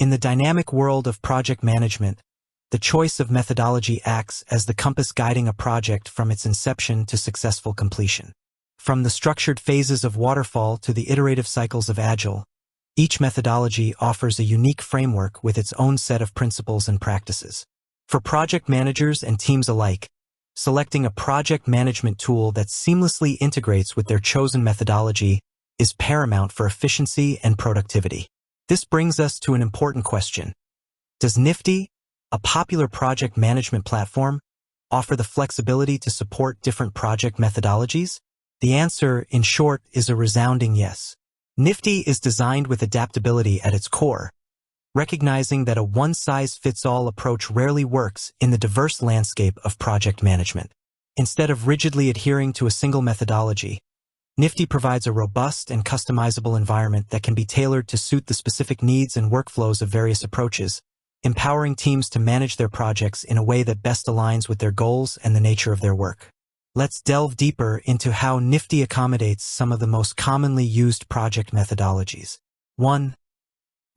In the dynamic world of project management, the choice of methodology acts as the compass guiding a project from its inception to successful completion. From the structured phases of waterfall to the iterative cycles of Agile, each methodology offers a unique framework with its own set of principles and practices. For project managers and teams alike, selecting a project management tool that seamlessly integrates with their chosen methodology is paramount for efficiency and productivity. This brings us to an important question. Does Nifty, a popular project management platform, offer the flexibility to support different project methodologies? The answer, in short, is a resounding yes. Nifty is designed with adaptability at its core, recognizing that a one-size-fits-all approach rarely works in the diverse landscape of project management. Instead of rigidly adhering to a single methodology, Nifty provides a robust and customizable environment that can be tailored to suit the specific needs and workflows of various approaches, empowering teams to manage their projects in a way that best aligns with their goals and the nature of their work. Let's delve deeper into how Nifty accommodates some of the most commonly used project methodologies. 1.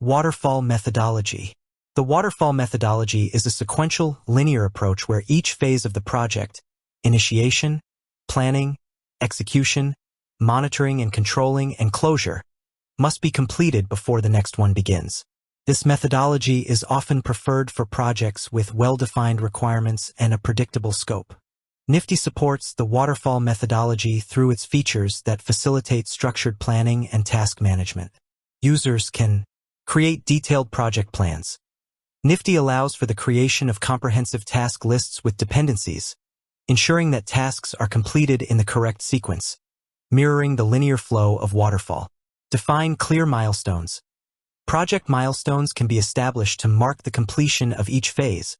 Waterfall methodology. The waterfall methodology is a sequential, linear approach where each phase of the project, initiation, planning, execution, monitoring and controlling, and closure, must be completed before the next one begins. This methodology is often preferred for projects with well-defined requirements and a predictable scope. Nifty supports the waterfall methodology through its features that facilitate structured planning and task management. Users can create detailed project plans. Nifty allows for the creation of comprehensive task lists with dependencies, ensuring that tasks are completed in the correct sequence, mirroring the linear flow of waterfall. Define clear milestones. Project milestones can be established to mark the completion of each phase,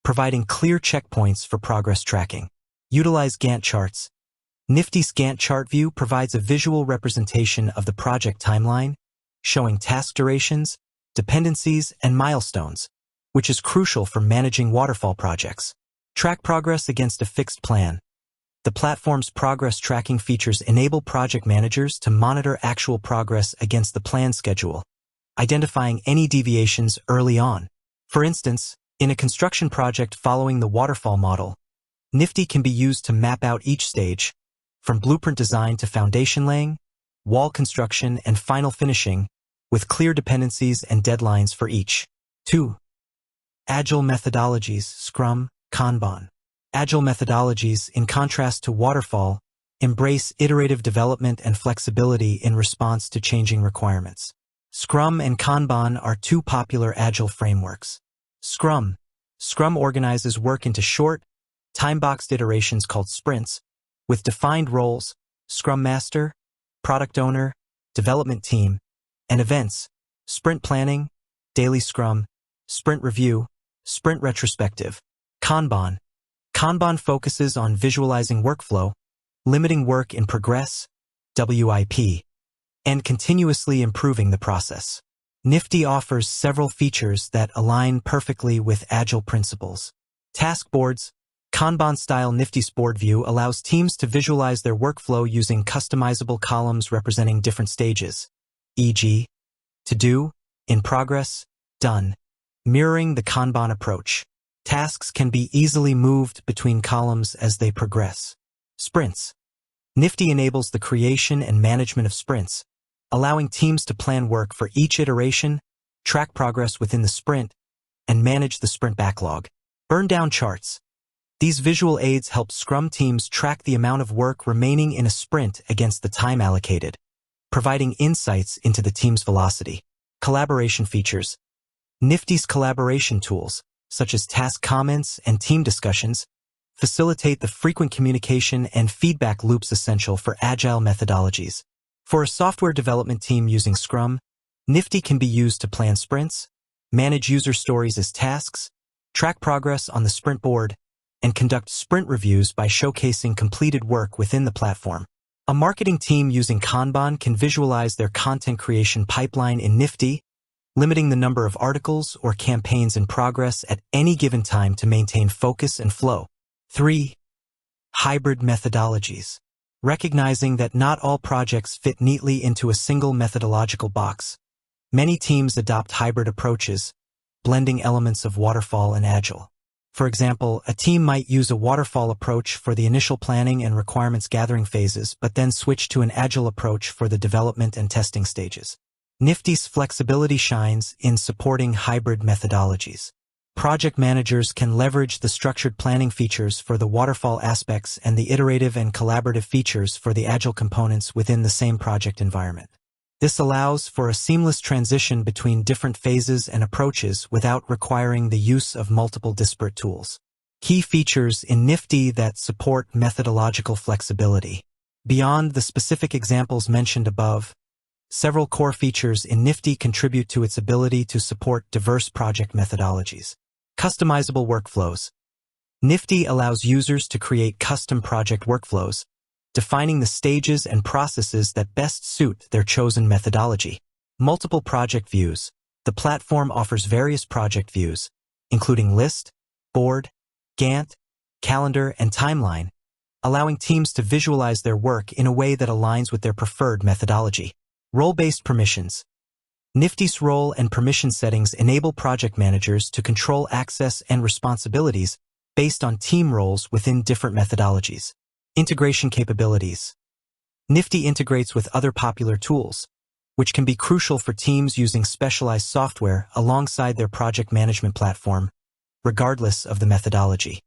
providing clear checkpoints for progress tracking. Utilize Gantt charts. Nifty's Gantt chart view provides a visual representation of the project timeline, showing task durations, dependencies, and milestones, which is crucial for managing waterfall projects. Track progress against a fixed plan. The platform's progress tracking features enable project managers to monitor actual progress against the planned schedule, identifying any deviations early on. For instance, in a construction project following the waterfall model, Nifty can be used to map out each stage, from blueprint design to foundation laying, wall construction, and final finishing, with clear dependencies and deadlines for each. 2. Agile methodologies, Scrum, Kanban. Agile methodologies, in contrast to waterfall, embrace iterative development and flexibility in response to changing requirements. Scrum and Kanban are two popular Agile frameworks. Scrum organizes work into short, time-boxed iterations called sprints, with defined roles, Scrum Master, Product Owner, Development Team, and events, Sprint Planning, Daily Scrum, Sprint Review, Sprint Retrospective. Kanban focuses on visualizing workflow, limiting work in progress, WIP, and continuously improving the process. Nifty offers several features that align perfectly with Agile principles. Task boards. Kanban-style Nifty's board view allows teams to visualize their workflow using customizable columns representing different stages, e.g., to do, in progress, done. Mirroring the Kanban approach, tasks can be easily moved between columns as they progress. Sprints. Nifty enables the creation and management of sprints, allowing teams to plan work for each iteration, track progress within the sprint, and manage the sprint backlog. Burn-down charts. These visual aids help Scrum teams track the amount of work remaining in a sprint against the time allocated, providing insights into the team's velocity. Collaboration features. Nifty's collaboration tools, such as task comments and team discussions, facilitate the frequent communication and feedback loops essential for Agile methodologies. For a software development team using Scrum, Nifty can be used to plan sprints, manage user stories as tasks, track progress on the sprint board, and conduct sprint reviews by showcasing completed work within the platform. A marketing team using Kanban can visualize their content creation pipeline in Nifty, limiting the number of articles or campaigns in progress at any given time to maintain focus and flow. 3. Hybrid methodologies. Recognizing that not all projects fit neatly into a single methodological box, Many teams adopt hybrid approaches, blending elements of waterfall and agile. For example, a team might use a waterfall approach for the initial planning and requirements gathering phases, but then switch to an agile approach for the development and testing stages. Nifty's flexibility shines in supporting hybrid methodologies. Project managers can leverage the structured planning features for the waterfall aspects and the iterative and collaborative features for the agile components within the same project environment. This allows for a seamless transition between different phases and approaches without requiring the use of multiple disparate tools. Key features in Nifty that support methodological flexibility. Beyond the specific examples mentioned above, several core features in Nifty contribute to its ability to support diverse project methodologies. Customizable workflows. Nifty allows users to create custom project workflows, defining the stages and processes that best suit their chosen methodology. Multiple project views. The platform offers various project views, including list, board, Gantt, calendar, and timeline, allowing teams to visualize their work in a way that aligns with their preferred methodology. Role-based permissions. Nifty's role and permission settings enable project managers to control access and responsibilities based on team roles within different methodologies. Integration capabilities. Nifty integrates with other popular tools, which can be crucial for teams using specialized software alongside their project management platform, regardless of the methodology.